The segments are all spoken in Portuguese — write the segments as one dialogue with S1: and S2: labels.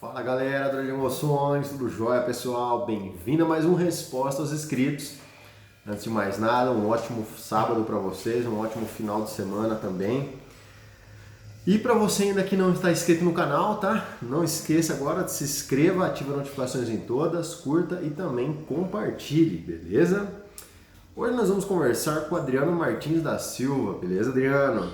S1: Fala galera do de Emoções, tudo jóia pessoal? Bem-vindo a mais um Resposta aos Inscritos. Antes de mais nada, um ótimo sábado para vocês, um ótimo final de semana também. E para você ainda que não está inscrito no canal, tá? Não esqueça agora de se inscreva, ative as notificações em todas, curta e também compartilhe, beleza? Hoje nós vamos conversar com o Adriano Martins da Silva, beleza Adriano?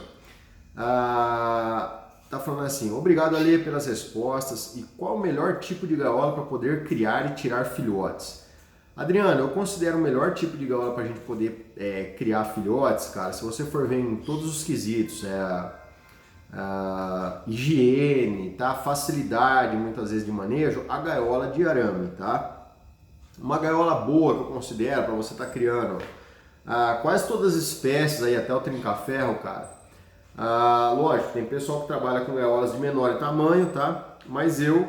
S1: Tá falando assim, obrigado Ale pelas respostas e qual o melhor tipo de gaiola para poder criar e tirar filhotes? Adriano, eu considero o melhor tipo de gaiola para a gente poder criar filhotes, cara, se você for ver em todos os quesitos, higiene, tá? Facilidade muitas vezes de manejo, a gaiola de arame, tá? Uma gaiola boa que eu considero para você estar criando quase todas as espécies aí, até o trinca-ferro, cara. Lógico, tem pessoal que trabalha com gaiolas de menor tamanho, tá? Mas eu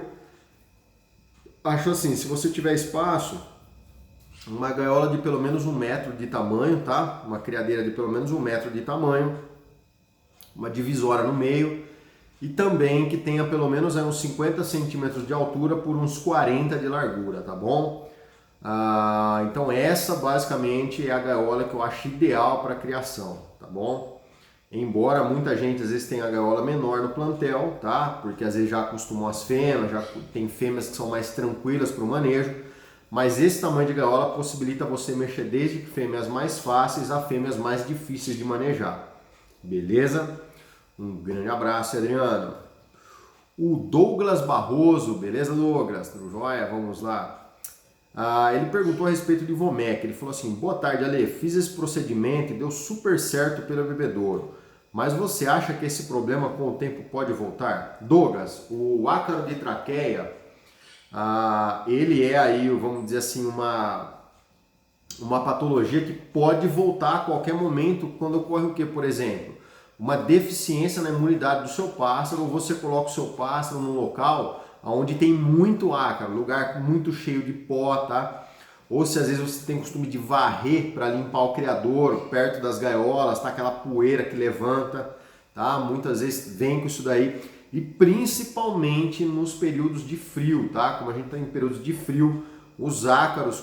S1: acho assim, se você tiver espaço, uma gaiola de pelo menos 1 metro de tamanho, tá? Uma criadeira de pelo menos 1 metro de tamanho, uma divisória no meio e também que tenha pelo menos uns 50 centímetros de altura por uns 40 de largura, tá bom? Então essa basicamente é a gaiola que eu acho ideal para criação, tá bom? Embora muita gente às vezes tenha a gaiola menor no plantel, tá? Porque às vezes já acostumou as fêmeas, já tem fêmeas que são mais tranquilas para o manejo, mas esse tamanho de gaiola possibilita você mexer desde fêmeas mais fáceis a fêmeas mais difíceis de manejar. Beleza? Um grande abraço, Adriano. O Douglas Barroso, beleza Douglas? Tudo jóia? Vamos lá. Ele perguntou a respeito de Vomec. Ele falou assim: boa tarde, Ale. Fiz esse procedimento e deu super certo pelo bebedouro. Mas você acha que esse problema com o tempo pode voltar? Douglas, o ácaro de traqueia, ele é aí, vamos dizer assim, uma patologia que pode voltar a qualquer momento quando ocorre o que, por exemplo? Uma deficiência na imunidade do seu pássaro, ou você coloca o seu pássaro num local onde tem muito ácaro, lugar muito cheio de pó, tá? Ou se às vezes você tem costume de varrer para limpar o criadouro, perto das gaiolas, tá? Aquela poeira que levanta, tá? Muitas vezes vem com isso daí. E principalmente nos períodos de frio, tá? Como a gente está em períodos de frio, os ácaros,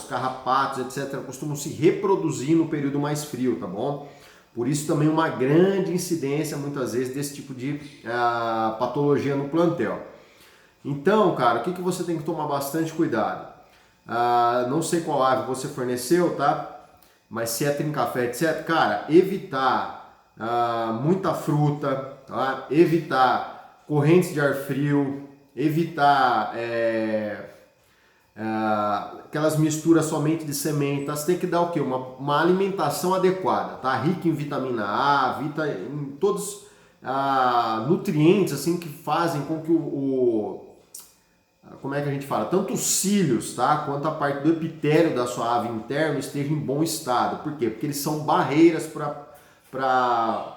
S1: carrapatos, etc., costumam se reproduzir no período mais frio, tá bom? Por isso também uma grande incidência, muitas vezes, desse tipo de patologia no plantel. Então, cara, o que você tem que tomar bastante cuidado? Não sei qual ave você forneceu, tá? Mas se é trinca-café, etc., cara, evitar muita fruta, tá? Evitar correntes de ar frio, evitar aquelas misturas somente de semente, tá? Você tem que dar o quê? Uma alimentação adequada, tá? Rica em vitamina A, em todos nutrientes assim que fazem com que como é que a gente fala? Tanto os cílios, tá? Quanto a parte do epitélio da sua ave interna esteja em bom estado. Por quê? Porque eles são barreiras para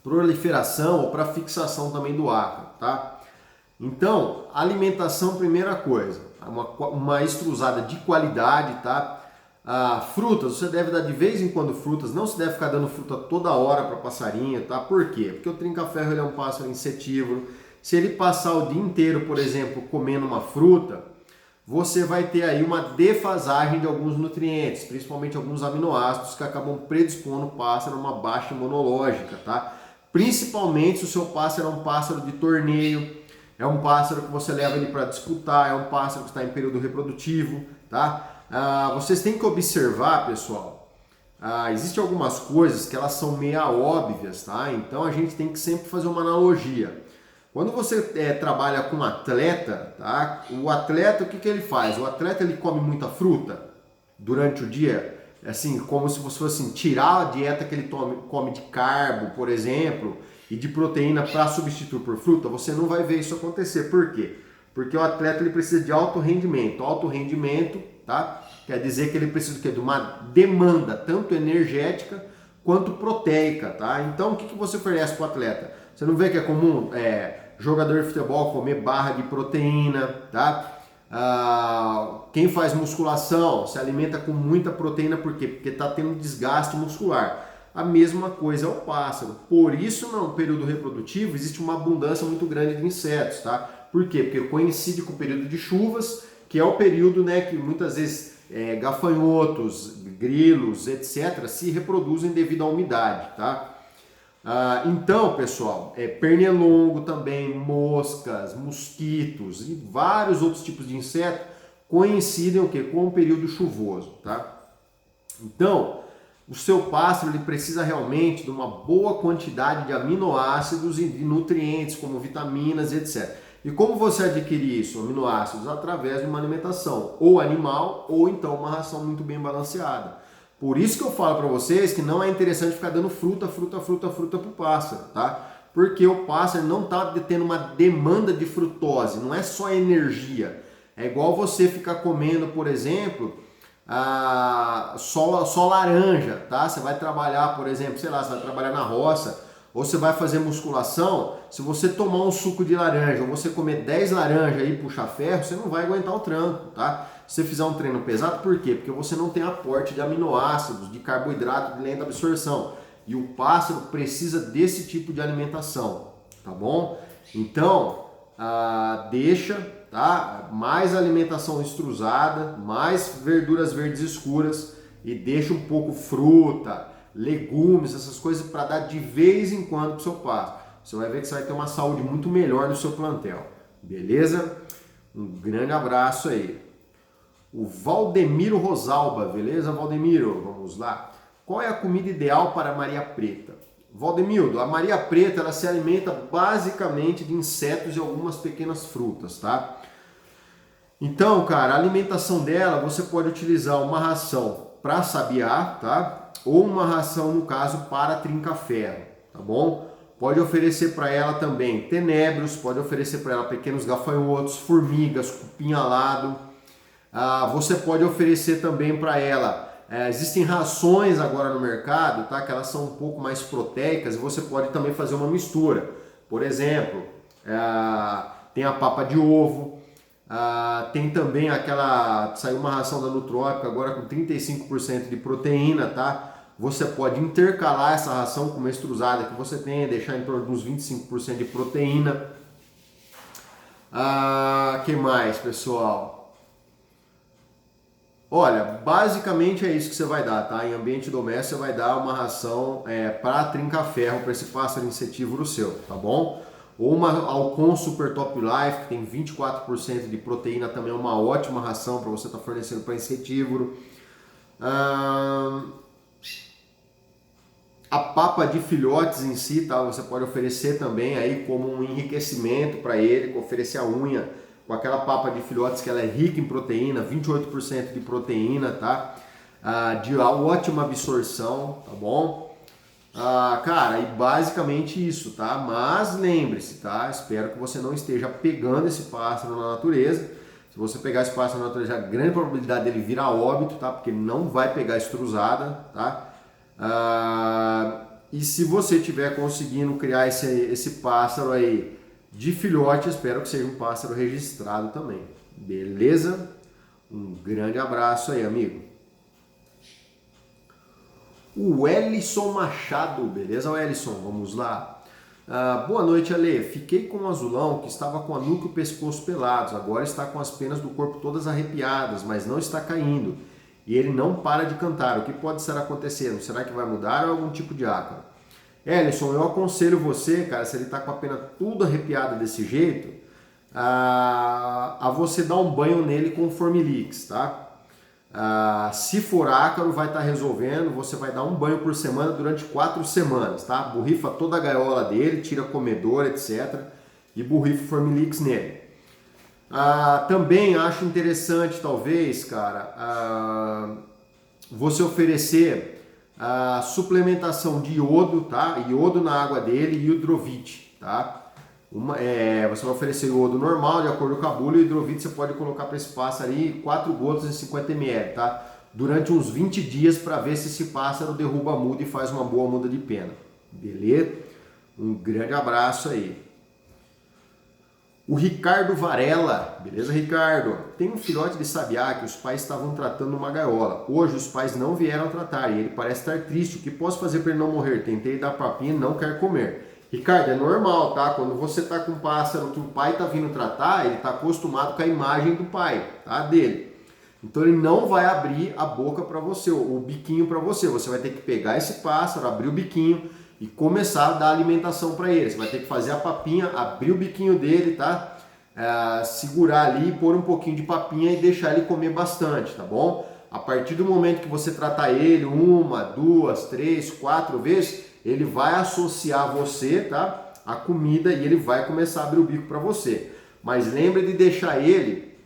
S1: proliferação ou para fixação também do ácaro, tá? Então, alimentação, primeira coisa, uma extrusada de qualidade, tá? Frutas, você deve dar de vez em quando frutas, não se deve ficar dando fruta toda hora para passarinho, tá? Por quê? Porque o trinca-ferro ele é um pássaro insetívoro. Se ele passar o dia inteiro, por exemplo, comendo uma fruta, você vai ter aí uma defasagem de alguns nutrientes, principalmente alguns aminoácidos que acabam predispondo o pássaro a uma baixa imunológica, tá? Principalmente se o seu pássaro é um pássaro de torneio, é um pássaro que você leva ele para disputar, é um pássaro que está em período reprodutivo, tá? Vocês têm que observar, pessoal, existem algumas coisas que elas são meio óbvias, tá? Então a gente tem que sempre fazer uma analogia. Quando você trabalha com um atleta, tá? O atleta, o que ele faz? O atleta ele come muita fruta durante o dia, assim, como se fosse assim, tirar a dieta que ele come de carbo, por exemplo, e de proteína para substituir por fruta, você não vai ver isso acontecer. Por quê? Porque o atleta ele precisa de alto rendimento. Alto rendimento, tá? Quer dizer que ele precisa do quê? De uma demanda tanto energética quanto proteica, tá? Então, o que você oferece para o atleta? Você não vê que é comum jogador de futebol comer barra de proteína, tá? Quem faz musculação se alimenta com muita proteína, por quê? Porque está tendo desgaste muscular. a mesma coisa é o pássaro. Por isso, no período reprodutivo, existe uma abundância muito grande de insetos, tá? Por quê? Porque coincide com o período de chuvas, que é o período, né, que muitas vezes gafanhotos, grilos, etc., se reproduzem devido à umidade, tá? Então, pessoal, pernilongo também, moscas, mosquitos e vários outros tipos de insetos coincidem o quê? Com o período chuvoso, tá? Então, o seu pássaro ele precisa realmente de uma boa quantidade de aminoácidos e de nutrientes, como vitaminas, etc. E como você adquire isso, aminoácidos? Através de uma alimentação, ou animal, ou então uma ração muito bem balanceada. Por isso que eu falo para vocês que não é interessante ficar dando fruta para o pássaro, tá? Porque o pássaro não está tendo uma demanda de frutose, não é só energia. É igual você ficar comendo, por exemplo, só laranja, tá? Você vai trabalhar, por exemplo, sei lá, você vai trabalhar na roça, ou você vai fazer musculação, se você tomar um suco de laranja, ou você comer 10 laranjas e puxar ferro, você não vai aguentar o tranco, tá? Se você fizer um treino pesado, por quê? Porque você não tem aporte de aminoácidos, de carboidrato de lenta absorção. E o pássaro precisa desse tipo de alimentação, tá bom? Então, deixa, tá? Mais alimentação extrusada, mais verduras verdes escuras e deixa um pouco fruta, legumes, essas coisas para dar de vez em quando pro seu pássaro. Você vai ver que você vai ter uma saúde muito melhor no seu plantel, beleza? Um grande abraço aí. O Valdemiro Rosalba, beleza, Valdemiro? Vamos lá. Qual é a comida ideal para a Maria Preta? Valdemiro, a Maria Preta ela se alimenta basicamente de insetos e algumas pequenas frutas, tá? Então, cara, a alimentação dela você pode utilizar uma ração para sabiá, tá? Ou uma ração, no caso, para trinca-ferro, tá bom? Pode oferecer para ela também tenébrios, pode oferecer para ela pequenos gafanhotos, formigas, cupim alado. Você pode oferecer também para ela, existem rações agora no mercado, tá? Que elas são um pouco mais proteicas e você pode também fazer uma mistura. Por exemplo, tem a papa de ovo, tem também saiu uma ração da Nutrópica agora com 35% de proteína, tá? Você pode intercalar essa ração com uma extrusada que você tem, deixar em torno de uns 25% de proteína. Que mais, pessoal? Olha, basicamente é isso que você vai dar, tá? Em ambiente doméstico você vai dar uma ração para trinca-ferro para esse pássaro insetívoro seu, tá bom? Ou uma Alcon Super Top Life, que tem 24% de proteína, também é uma ótima ração para você estar fornecendo para insetívoro. A papa de filhotes em si, tá? Você pode oferecer também aí como um enriquecimento para ele, oferecer a unha com aquela papa de filhotes que ela é rica em proteína, 28% de proteína, tá? De ótima absorção, tá bom? Cara, e basicamente isso, tá? Mas lembre-se, tá? Espero que você não esteja pegando esse pássaro na natureza. Se você pegar esse pássaro na natureza, a grande probabilidade dele vir a óbito, tá? Porque ele não vai pegar estrusada, tá? E se você estiver conseguindo criar esse pássaro aí de filhote, espero que seja um pássaro registrado também. Beleza? Um grande abraço aí, amigo. O Ellison Machado, beleza, Ellison? Vamos lá. Boa noite, Ale. Fiquei com um azulão que estava com a nuca e o pescoço pelados. Agora está com as penas do corpo todas arrepiadas, mas não está caindo. E ele não para de cantar. O que pode estar acontecendo? Será que vai mudar ou algum tipo de ácaro? Ellison, eu aconselho você, cara, se ele está com a pena tudo arrepiada desse jeito, a você dar um banho nele com Formilix, tá? Se for ácaro, vai estar resolvendo, você vai dar um banho por semana durante 4 semanas, tá? Borrifa toda a gaiola dele, tira comedor, etc. E borrifa Formilix nele. Também acho interessante, talvez, cara, você oferecer suplementação de iodo, tá? Iodo na água dele e hidrovite, tá? Você vai oferecer iodo normal, de acordo com a bula, e o hidrovite você pode colocar para esse pássaro aí 4 gotas em 50 ml, tá? Durante uns 20 dias para ver se esse pássaro derruba a muda e faz uma boa muda de pena. Beleza? Um grande abraço aí. O Ricardo Varela, beleza, Ricardo? Tem um filhote de sabiá que os pais estavam tratando numa gaiola. Hoje os pais não vieram tratar e ele parece estar triste. O que posso fazer para ele não morrer? Tentei dar papinha e não quer comer. Ricardo, é normal, tá? Quando você tá com um pássaro que o pai tá vindo tratar, ele tá acostumado com a imagem do pai, tá? Dele. Então ele não vai abrir a boca para você, o biquinho para você. Você vai ter que pegar esse pássaro, abrir o biquinho e começar a dar alimentação para ele. Você vai ter que fazer a papinha, abrir o biquinho dele, tá? Segurar ali, pôr um pouquinho de papinha e deixar ele comer bastante, tá bom? A partir do momento que você tratar ele 1, 2, 3, 4 vezes, ele vai associar você, tá? A comida e ele vai começar a abrir o bico para você. Mas lembre de deixar ele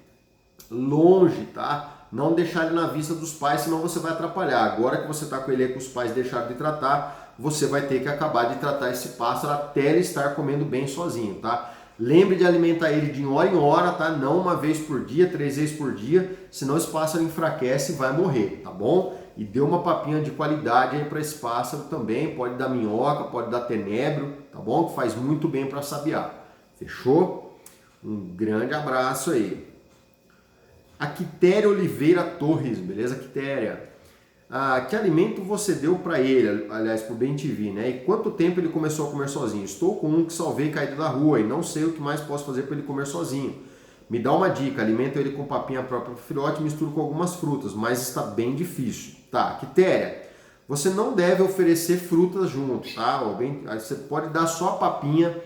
S1: longe, tá? Não deixar ele na vista dos pais, senão você vai atrapalhar. Agora que você está com ele aí, que os pais deixaram de tratar, você vai ter que acabar de tratar esse pássaro até ele estar comendo bem sozinho, tá? Lembre de alimentar ele de hora em hora, tá? Não uma vez por dia, 3 vezes por dia, senão esse pássaro enfraquece e vai morrer, tá bom? E dê uma papinha de qualidade aí para esse pássaro também, pode dar minhoca, pode dar tenebro, tá bom? Que faz muito bem para sabiá. Fechou? Um grande abraço aí. A Quitéria Oliveira Torres, beleza, Quitéria? Que alimento você deu para ele, aliás, pro BenTV, né? E quanto tempo ele começou a comer sozinho? Estou com um que salvei caído da rua e não sei o que mais posso fazer para ele comer sozinho. Me dá uma dica, alimento ele com papinha própria pro filhote, misturo com algumas frutas, mas está bem difícil. Tá, Quitéria, você não deve oferecer frutas junto, tá? Você pode dar só a papinha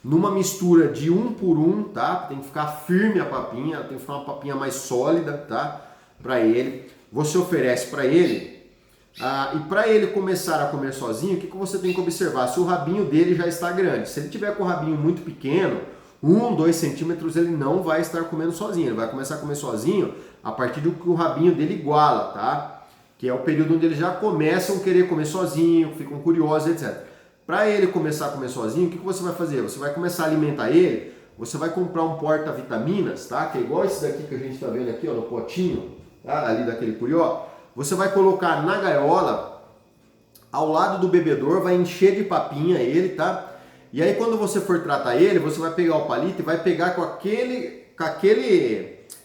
S1: numa mistura de 1 por 1, tá? Tem que ficar firme a papinha, tem que ficar uma papinha mais sólida, tá? Para ele. Você oferece para ele e para ele começar a comer sozinho, o que você tem que observar? Se o rabinho dele já está grande. Se ele tiver com o rabinho muito pequeno, 1, 2 centímetros, ele não vai estar comendo sozinho. Ele vai começar a comer sozinho a partir do que o rabinho dele iguala, tá? Que é o período onde eles já começam a querer comer sozinho, ficam curiosos, etc. Para ele começar a comer sozinho, o que você vai fazer? Você vai começar a alimentar ele, você vai comprar um porta-vitaminas, tá? Que é igual esse daqui que a gente está vendo aqui, ó, no potinho, tá? Ali daquele curió. Você vai colocar na gaiola, ao lado do bebedor, vai encher de papinha ele, tá? E aí quando você for tratar ele, você vai pegar o palito e vai pegar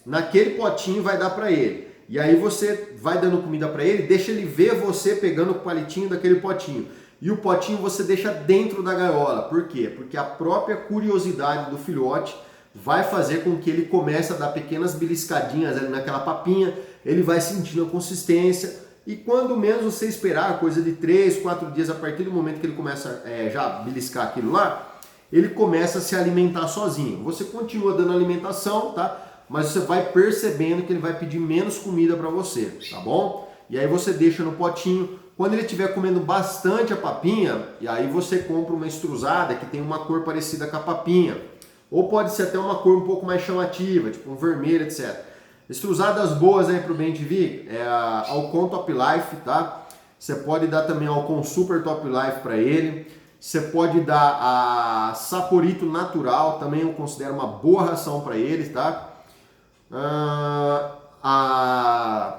S1: naquele potinho e vai dar para ele. E aí você vai dando comida para ele, deixa ele ver você pegando o palitinho daquele potinho. E o potinho você deixa dentro da gaiola. Por quê? Porque a própria curiosidade do filhote vai fazer com que ele comece a dar pequenas beliscadinhas ali naquela papinha, ele vai sentindo a consistência e quando menos você esperar, coisa de 3, 4 dias, a partir do momento que ele começa já a beliscar aquilo lá, ele começa a se alimentar sozinho. Você continua dando alimentação, tá? Mas você vai percebendo que ele vai pedir menos comida para você, tá bom? E aí você deixa no potinho. Quando ele estiver comendo bastante a papinha, e aí você compra uma estruzada que tem uma cor parecida com a papinha. Ou pode ser até uma cor um pouco mais chamativa, tipo um vermelho, etc. Estruzadas boas aí pro BenTV é a Alcon Top Life, tá? Você pode dar também a Alcon Super Top Life para ele. Você pode dar a Saporito Natural, também eu considero uma boa ração para ele, tá? A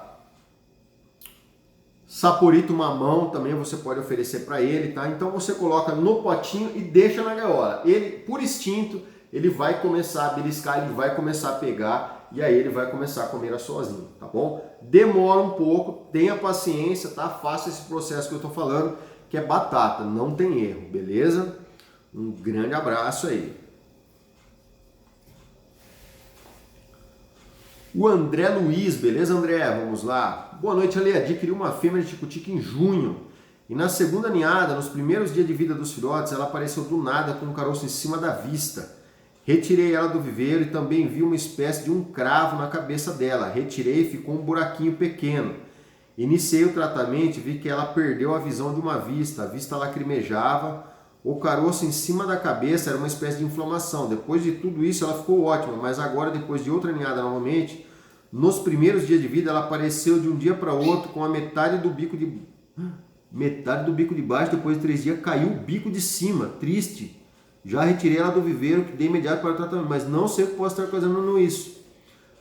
S1: Saporito Mamão também você pode oferecer para ele, tá? Então você coloca no potinho e deixa na gaiola. Ele, por instinto, ele vai começar a beliscar, ele vai começar a pegar e aí ele vai começar a comer sozinho, tá bom? Demora um pouco, tenha paciência, tá? Faça esse processo que eu tô falando, que é batata, não tem erro, beleza? Um grande abraço aí. O André Luiz, beleza, André? Vamos lá. Boa noite, Ale. Adquiri uma fêmea de tico-tico em junho. E na segunda ninhada, nos primeiros dias de vida dos filhotes, ela apareceu do nada com um caroço em cima da vista. Retirei ela do viveiro e também vi uma espécie de um cravo na cabeça dela. Retirei e ficou um buraquinho pequeno. Iniciei o tratamento e vi que ela perdeu a visão de uma vista. A vista lacrimejava. O caroço em cima da cabeça era uma espécie de inflamação. Depois de tudo isso, ela ficou ótima, mas agora, depois de outra ninhada novamente, nos primeiros dias de vida, ela apareceu de um dia para outro com a metade do bico de baixo. Depois de 3 dias, caiu o bico de cima. Triste. Já retirei ela do viveiro, que dei imediato para o tratamento, mas não sei o que posso estar fazendo isso.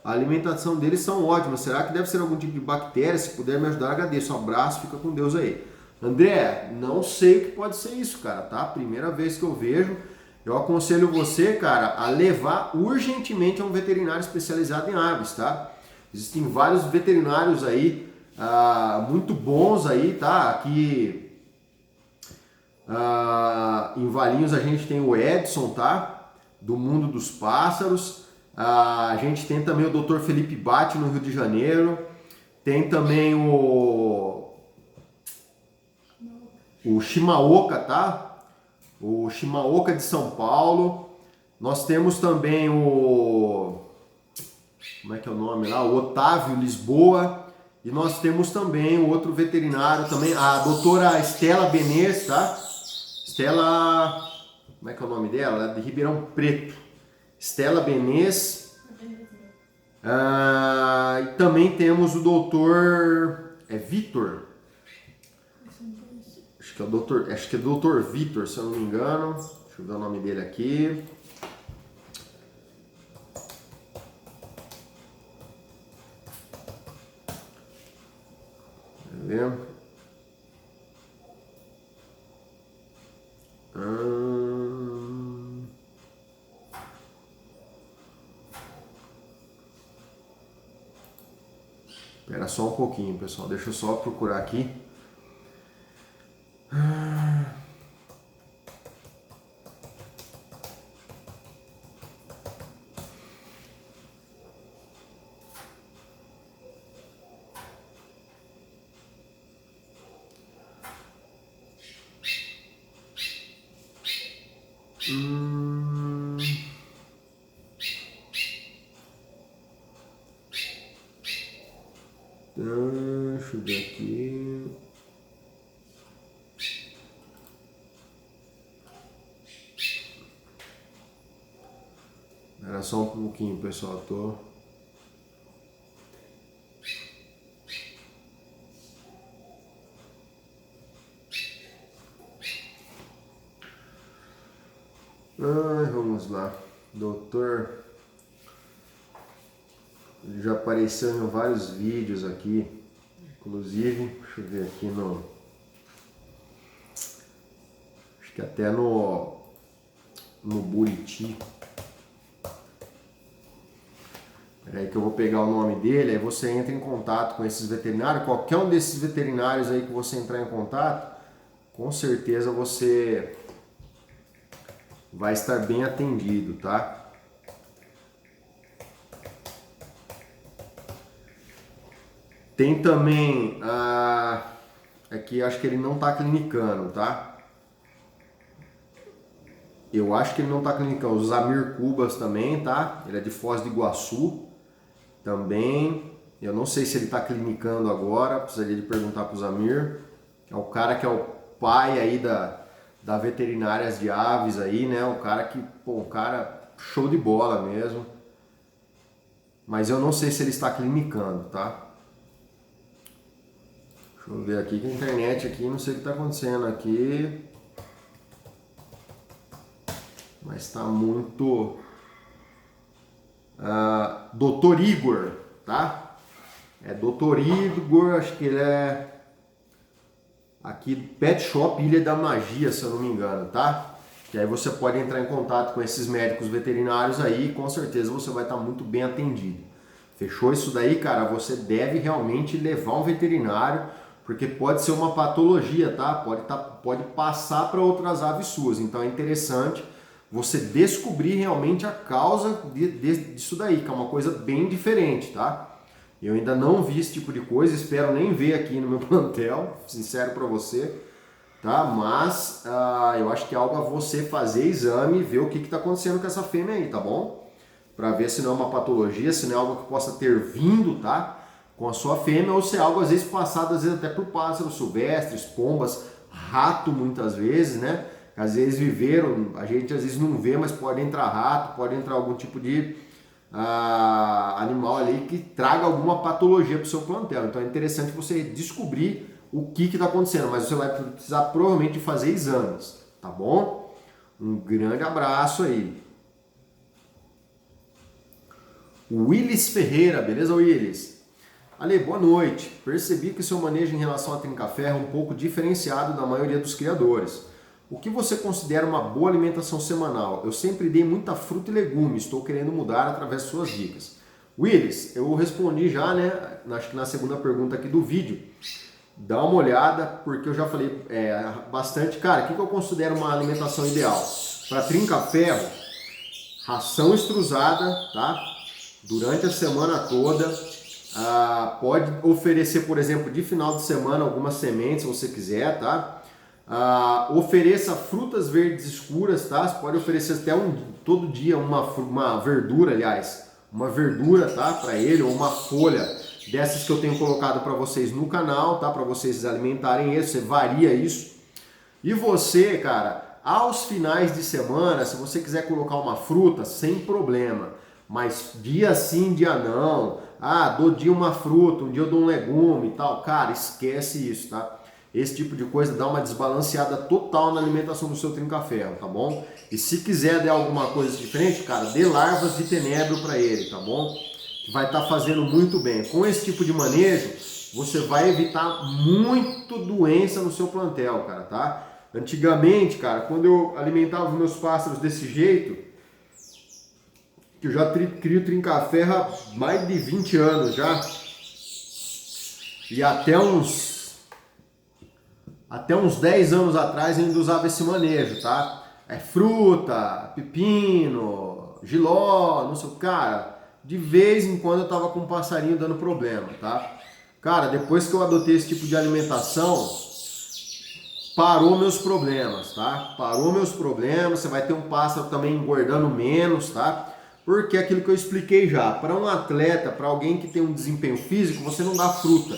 S1: A alimentação deles são ótimas. Será que deve ser algum tipo de bactéria? Se puder me ajudar, agradeço. Um abraço, fica com Deus aí. André, não sei o que pode ser isso, cara, tá? Primeira vez que eu vejo. eu aconselho você, cara, a levar urgentemente a um veterinário especializado em aves, tá? Existem vários veterinários aí, muito bons aí, tá? Aqui em Valinhos a gente tem o Edson, tá? Do Mundo dos Pássaros. A gente tem também o Dr. Felipe Batti no Rio de Janeiro. Tem também o Shimaoka, tá? O Shimaoka de São Paulo. Nós temos também como é que é o nome lá? O Otávio Lisboa. E nós temos também o outro veterinário também, a doutora Estela Benês, tá? Estela, como é que é o nome dela? Ela é de Ribeirão Preto. Estela Benês. E também temos o doutor Vitor. Acho que é o doutor Vitor, se eu não me engano. Deixa eu ver o nome dele aqui. Tá vendo? Espera só um pouquinho, pessoal. Deixa eu só procurar aqui. Deixa eu ver aqui. Era só um pouquinho, pessoal. Vamos lá. Doutor. Ele já apareceu em vários vídeos aqui. Inclusive, deixa eu ver aqui acho que até no Buriti. Peraí que eu vou pegar o nome dele, aí você entra em contato com esses veterinários. Qualquer um desses veterinários aí que você entrar em contato, com certeza você vai estar bem atendido, tá? Tem também, aqui acho que ele não está clinicando, tá? Eu acho que ele não está clinicando. O Zamir Cubas também, tá? Ele é de Foz do Iguaçu também. Eu não sei se ele está clinicando agora, precisaria de perguntar para o Zamir. É o cara que é o pai aí da veterinárias de aves aí, né? O cara que, pô, cara show de bola mesmo. Mas eu não sei se ele está clinicando, tá? Deixa eu ver aqui que a internet aqui, não sei o que está acontecendo aqui. Mas está muito... Dr. Igor, tá? É Dr. Igor, acho que ele é aqui Pet Shop Ilha da Magia, se eu não me engano, tá? E aí você pode entrar em contato com esses médicos veterinários aí e com certeza você vai estar muito bem atendido. Fechou isso daí, cara? Você deve realmente levar um veterinário, porque pode ser uma patologia, tá? Pode passar para outras aves suas. Então é interessante você descobrir realmente a causa disso daí, que é uma coisa bem diferente, tá? Eu ainda não vi esse tipo de coisa, espero nem ver aqui no meu plantel, sincero para você, tá? Mas eu acho que é algo a você fazer exame e ver o que está acontecendo com essa fêmea aí, tá bom? Para ver se não é uma patologia, se não é algo que possa ter vindo, tá? Com a sua fêmea, ou se é algo às vezes passado, às vezes até por pássaros silvestres, pombas, rato muitas vezes, né? Às vezes viveram, a gente às vezes não vê, mas pode entrar rato, pode entrar algum tipo de animal ali que traga alguma patologia para o seu plantel. Então é interessante você descobrir o que está acontecendo, mas você vai precisar provavelmente fazer exames, tá bom? Um grande abraço aí. Willis Ferreira, beleza, Willis? Ale, boa noite. Percebi que seu manejo em relação a trinca-ferro é um pouco diferenciado da maioria dos criadores. O que você considera uma boa alimentação semanal? Eu sempre dei muita fruta e legumes, estou querendo mudar através de suas dicas. Willis, eu respondi já, né? Acho que na segunda pergunta aqui do vídeo. Dá uma olhada, porque eu já falei bastante. Cara, o que eu considero uma alimentação ideal? Para trinca-ferro, ração extrusada, tá? Durante a semana toda. Pode oferecer, por exemplo, de final de semana algumas sementes, se você quiser, tá? Ofereça frutas verdes escuras, tá? Você pode oferecer até todo dia uma verdura, aliás, uma verdura, tá? Para ele, ou uma folha dessas que eu tenho colocado para vocês no canal, tá? Para vocês alimentarem ele, você varia isso. E você, cara, aos finais de semana, se você quiser colocar uma fruta, sem problema. Mas dia sim, dia não. Dou dia uma fruta, um dia eu dou um legume e tal. Cara, esquece isso, tá? Esse tipo de coisa dá uma desbalanceada total na alimentação do seu trinca-ferro, tá bom? E se quiser dar alguma coisa diferente, cara, dê larvas de tenebro para ele, tá bom? Que vai estar fazendo muito bem. Com esse tipo de manejo, você vai evitar muito doença no seu plantel, cara, tá? Antigamente, cara, quando eu alimentava os meus pássaros desse jeito, que eu já crio trinca-ferro há mais de 20 anos já, e até uns 10 anos atrás eu ainda usava esse manejo, tá? Fruta, pepino, jiló, não sei o que, cara. De vez em quando eu tava com um passarinho dando problema, tá? Cara, depois que eu adotei esse tipo de alimentação, parou meus problemas, tá? Parou meus problemas, você vai ter um pássaro também engordando menos, tá? Porque é aquilo que eu expliquei já, para um atleta, para alguém que tem um desempenho físico, você não dá fruta.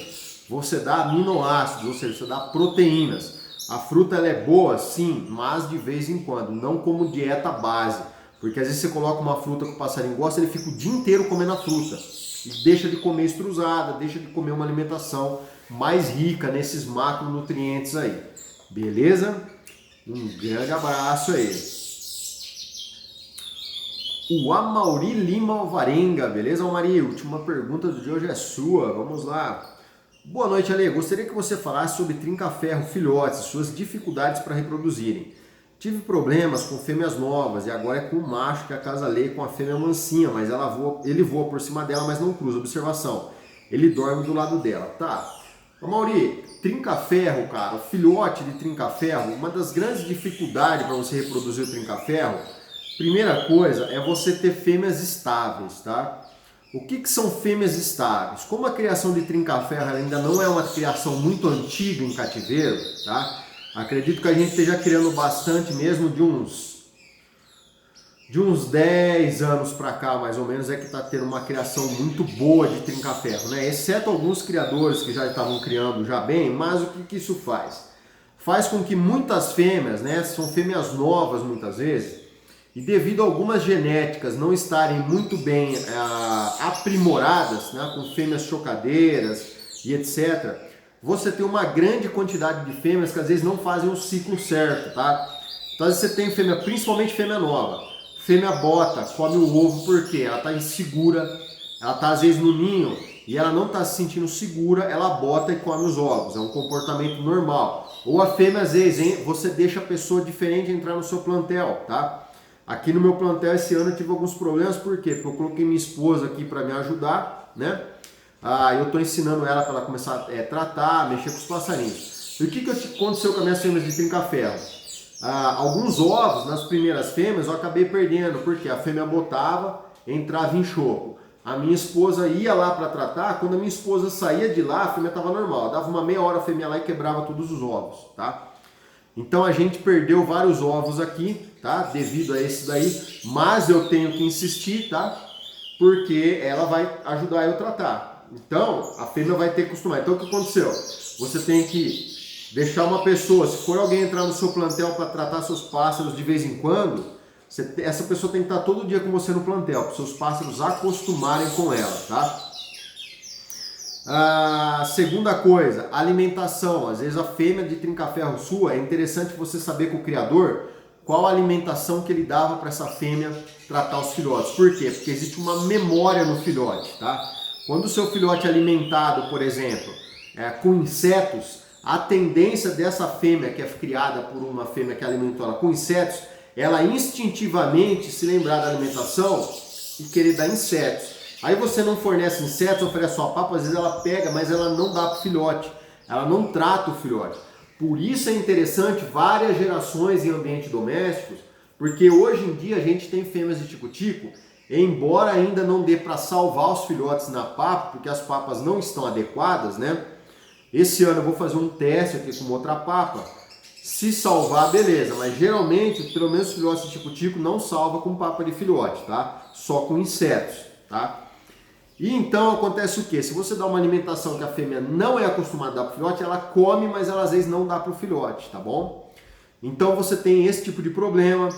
S1: Você dá aminoácidos, ou seja, você dá proteínas. A fruta ela é boa, sim, mas de vez em quando, não como dieta base. Porque às vezes você coloca uma fruta que o passarinho gosta, ele fica o dia inteiro comendo a fruta. E deixa de comer extrusada, deixa de comer uma alimentação mais rica nesses macronutrientes aí. Beleza? Um grande abraço aí. O Amauri Lima Alvarenga, beleza, Amauri? Última pergunta de hoje é sua, vamos lá. Boa noite, Ale. Gostaria que você falasse sobre trinca-ferro filhotes e suas dificuldades para reproduzirem. Tive problemas com fêmeas novas e agora é com o macho que acasalei com a fêmea mansinha, mas ele voa por cima dela, mas não cruza. Observação, ele dorme do lado dela. Tá. Amauri, trinca-ferro, cara, filhote de trinca-ferro, uma das grandes dificuldades para você reproduzir o trinca-ferro, primeira coisa é você ter fêmeas estáveis, tá? O que são fêmeas estáveis? Como a criação de trinca-ferro ainda não é uma criação muito antiga em cativeiro, tá? Acredito que a gente esteja criando bastante mesmo de uns 10 anos para cá, mais ou menos, é que está tendo uma criação muito boa de trinca-ferro, né? Exceto alguns criadores que já estavam criando já bem, mas o que isso faz? Faz com que muitas fêmeas, né, são fêmeas novas muitas vezes, e devido a algumas genéticas não estarem muito bem aprimoradas, né, com fêmeas chocadeiras e etc., você tem uma grande quantidade de fêmeas que às vezes não fazem o ciclo certo, tá? Então às vezes você tem fêmea, principalmente fêmea nova, fêmea bota, come o ovo porque ela está insegura, ela está às vezes no ninho e ela não está se sentindo segura, ela bota e come os ovos, é um comportamento normal. Ou a fêmea às vezes, hein, você deixa a pessoa diferente entrar no seu plantel, tá? Aqui no meu plantel esse ano eu tive alguns problemas, por quê? Porque eu coloquei minha esposa aqui para me ajudar, né? Eu estou ensinando ela para ela começar a tratar, mexer com os passarinhos. E o que aconteceu com as minhas fêmeas de trinca-ferro? Alguns ovos nas primeiras fêmeas eu acabei perdendo, porque a fêmea botava, entrava em choco. A minha esposa ia lá para tratar, quando a minha esposa saía de lá, a fêmea estava normal. Dava uma meia hora a fêmea lá e quebrava todos os ovos, tá? Então a gente perdeu vários ovos aqui, tá? Devido a esse daí, mas eu tenho que insistir, tá? Porque ela vai ajudar eu a tratar. Então a fêmea vai ter que acostumar. Então o que aconteceu? Você tem que deixar uma pessoa, se for alguém entrar no seu plantel para tratar seus pássaros de vez em quando, essa pessoa tem que estar todo dia com você no plantel, para seus pássaros acostumarem com ela, tá? Segunda coisa, alimentação. Às vezes a fêmea de trinca-ferro sua, é interessante você saber com o criador qual a alimentação que ele dava para essa fêmea tratar os filhotes. Por quê? Porque existe uma memória no filhote, tá? Quando o seu filhote é alimentado, por exemplo, com insetos, a tendência dessa fêmea que é criada por uma fêmea que alimentou ela com insetos, ela instintivamente se lembrar da alimentação e querer dar insetos. Aí você não fornece insetos, oferece só papo, às vezes ela pega, mas ela não dá para o filhote, ela não trata o filhote. Por isso é interessante várias gerações em ambientes domésticos, porque hoje em dia a gente tem fêmeas de tico-tico, embora ainda não dê para salvar os filhotes na papa, porque as papas não estão adequadas, né? Esse ano eu vou fazer um teste aqui com outra papa. Se salvar, beleza, mas geralmente, pelo menos os filhotes de tico-tico não salva com papa de filhote, tá? Só com insetos, tá? E então acontece o quê? Se você dá uma alimentação que a fêmea não é acostumada a dar para o filhote, ela come, mas ela às vezes não dá para o filhote, tá bom? Então você tem esse tipo de problema.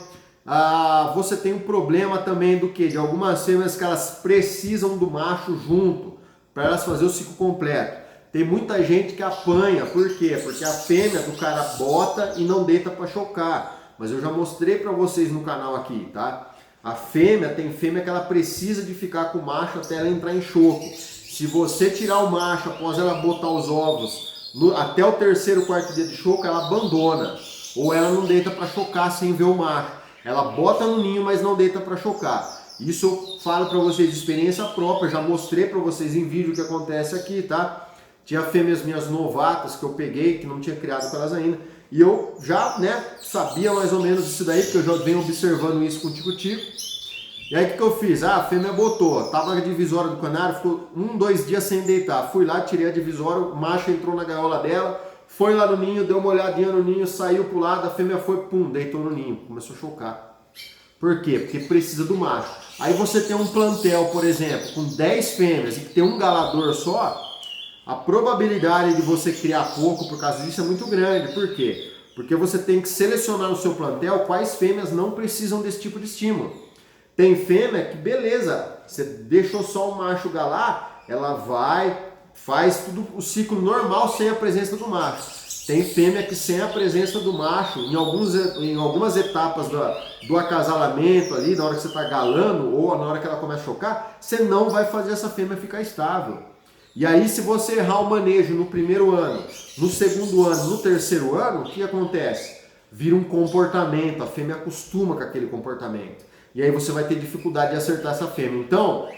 S1: Você tem um problema também do que? De algumas fêmeas que elas precisam do macho junto, para elas fazer o ciclo completo. Tem muita gente que apanha, por quê? Porque a fêmea do cara bota e não deita para chocar. Mas eu já mostrei para vocês no canal aqui, tá? Tem fêmea que ela precisa de ficar com o macho até ela entrar em choco. Se você tirar o macho após ela botar os ovos, até o terceiro, quarto dia de choco, ela abandona. Ou ela não deita para chocar sem ver o macho. Ela bota no ninho, mas não deita para chocar. Isso eu falo para vocês de experiência própria, já mostrei para vocês em vídeo o que acontece aqui, tá? Tinha fêmeas minhas novatas que eu peguei, que não tinha criado com elas ainda. E eu já, sabia mais ou menos isso daí, porque eu já venho observando isso com o tico-tico. E aí o que eu fiz? A fêmea botou, tava na divisória do canário, ficou 2 dias sem deitar. Fui lá, tirei a divisória, o macho entrou na gaiola dela, foi lá no ninho, deu uma olhadinha no ninho, saiu pro lado, a fêmea foi, pum, deitou no ninho, começou a chocar. Por quê? Porque precisa do macho. Aí você tem um plantel, por exemplo, com 10 fêmeas e que tem um galador só, a probabilidade de você criar pouco por causa disso é muito grande. Por quê? Porque você tem que selecionar no seu plantel quais fêmeas não precisam desse tipo de estímulo. Tem fêmea que, beleza, você deixou só o macho galar, ela vai, faz tudo o ciclo normal sem a presença do macho. Tem fêmea que sem a presença do macho, em algumas etapas do acasalamento ali, na hora que você está galando ou na hora que ela começa a chocar, você não vai fazer essa fêmea ficar estável. E aí, se você errar o manejo no primeiro ano, no segundo ano, no terceiro ano, o que acontece? Vira um comportamento, a fêmea acostuma com aquele comportamento. E aí você vai ter dificuldade de acertar essa fêmea. Então,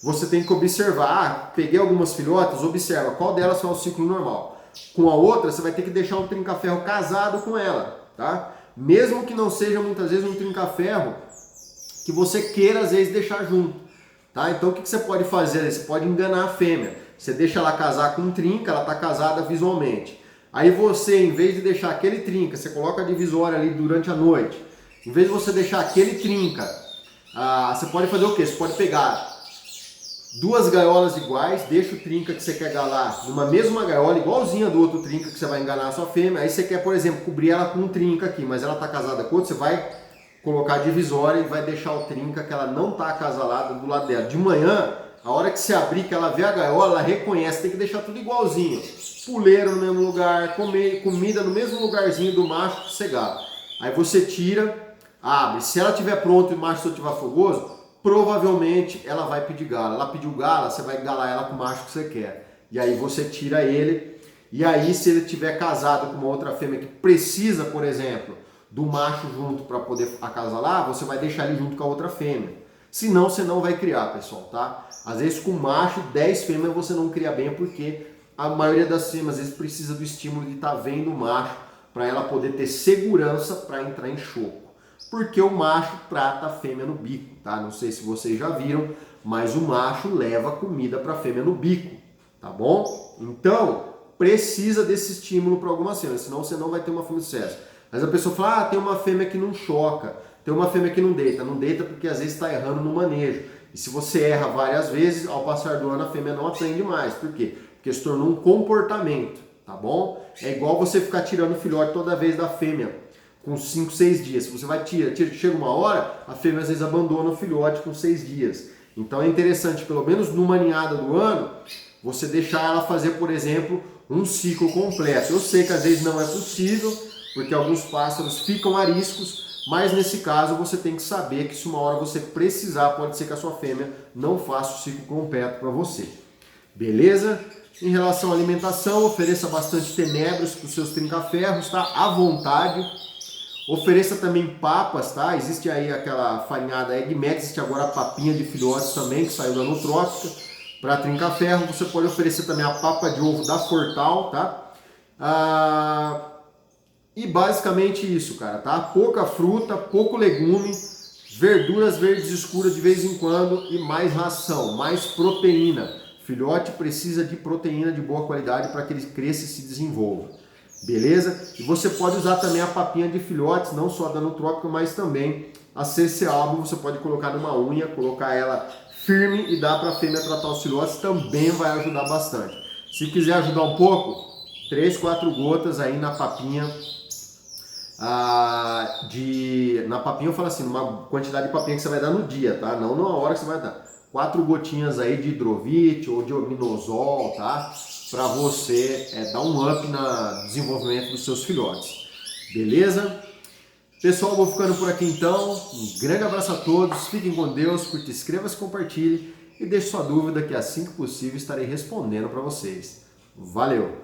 S1: você tem que observar, peguei algumas filhotas, observa qual delas faz o ciclo normal. Com a outra, você vai ter que deixar um trinca-ferro casado com ela, tá? Mesmo que não seja muitas vezes um trinca-ferro que você queira às vezes deixar junto, tá? Então o que você pode fazer? Você pode enganar a fêmea. Você deixa ela casar com um trinca, ela está casada visualmente. Aí você, em vez de deixar aquele trinca, você coloca a divisória ali durante a noite. Em vez de você deixar aquele trinca, você pode fazer o quê? Você pode pegar 2 gaiolas iguais, deixa o trinca que você quer galar numa mesma gaiola, igualzinha do outro trinca que você vai enganar a sua fêmea. Aí você quer, por exemplo, cobrir ela com um trinca aqui, mas ela está casada com outro, você vai colocar a divisória e vai deixar o trinca que ela não está acasalada do lado dela. De manhã, a hora que você abrir, que ela vê a gaiola, ela reconhece, tem que deixar tudo igualzinho. Puleiro no mesmo lugar, comida no mesmo lugarzinho do macho que você gala. Aí você tira, abre. Se ela estiver pronta e o macho só estiver fogoso, provavelmente ela vai pedir gala. Ela pediu gala, você vai galar ela com o macho que você quer. E aí você tira ele. E aí, se ele estiver casado com uma outra fêmea que precisa, por exemplo, do macho junto para poder acasalar, você vai deixar ele junto com a outra fêmea. Senão você não vai criar, pessoal, tá? Às vezes com macho, 10 fêmeas você não cria bem, porque a maioria das fêmeas às vezes precisa do estímulo de estar vendo o macho para ela poder ter segurança para entrar em choco. Porque o macho trata a fêmea no bico, tá? Não sei se vocês já viram, mas o macho leva comida para a fêmea no bico, tá bom? Então, precisa desse estímulo para algumas fêmeas, senão você não vai ter uma fêmea de sucesso. Mas a pessoa fala, tem uma fêmea que não choca. Tem uma fêmea que não deita porque às vezes está errando no manejo. E se você erra várias vezes, ao passar do ano a fêmea não aprende mais. Por quê? Porque se tornou um comportamento, tá bom? É igual você ficar tirando o filhote toda vez da fêmea, com 5, 6 dias. Se você vai tira, chega uma hora, a fêmea às vezes abandona o filhote com 6 dias. Então é interessante, pelo menos numa ninhada do ano, você deixar ela fazer, por exemplo, um ciclo completo. Eu sei que às vezes não é possível, porque alguns pássaros ficam ariscos, mas nesse caso você tem que saber que se uma hora você precisar, pode ser que a sua fêmea não faça o ciclo completo para você. Beleza? Em relação à alimentação, ofereça bastante tenebros para os seus trinca-ferros, tá? À vontade. Ofereça também papas, tá? Existe aí aquela farinhada Egg Max, existe agora a papinha de filhotes também, que saiu da Nutrópica, para trinca-ferro. Você pode oferecer também a papa de ovo da Fortal, tá? E basicamente isso, cara, tá? Pouca fruta, pouco legume, verduras verdes escuras de vez em quando e mais ração, mais proteína. Filhote precisa de proteína de boa qualidade para que ele cresça e se desenvolva. Beleza? E você pode usar também a papinha de filhotes, não só da Nutrópica, mas também a CC Album. Você pode colocar numa unha, colocar ela firme e dar para a fêmea tratar os filhotes, também vai ajudar bastante. Se quiser ajudar um pouco, 3, 4 gotas aí na papinha. Na papinha eu falo assim, uma quantidade de papinha que você vai dar no dia, tá? Não na hora que você vai dar. 4 gotinhas aí de hidrovite ou de omeprazol, tá? Para você dar um up no desenvolvimento dos seus filhotes. Beleza? Pessoal, vou ficando por aqui então. Um grande abraço a todos. Fiquem com Deus. Curte, inscreva-se, compartilhe e deixe sua dúvida que assim que possível estarei respondendo para vocês. Valeu!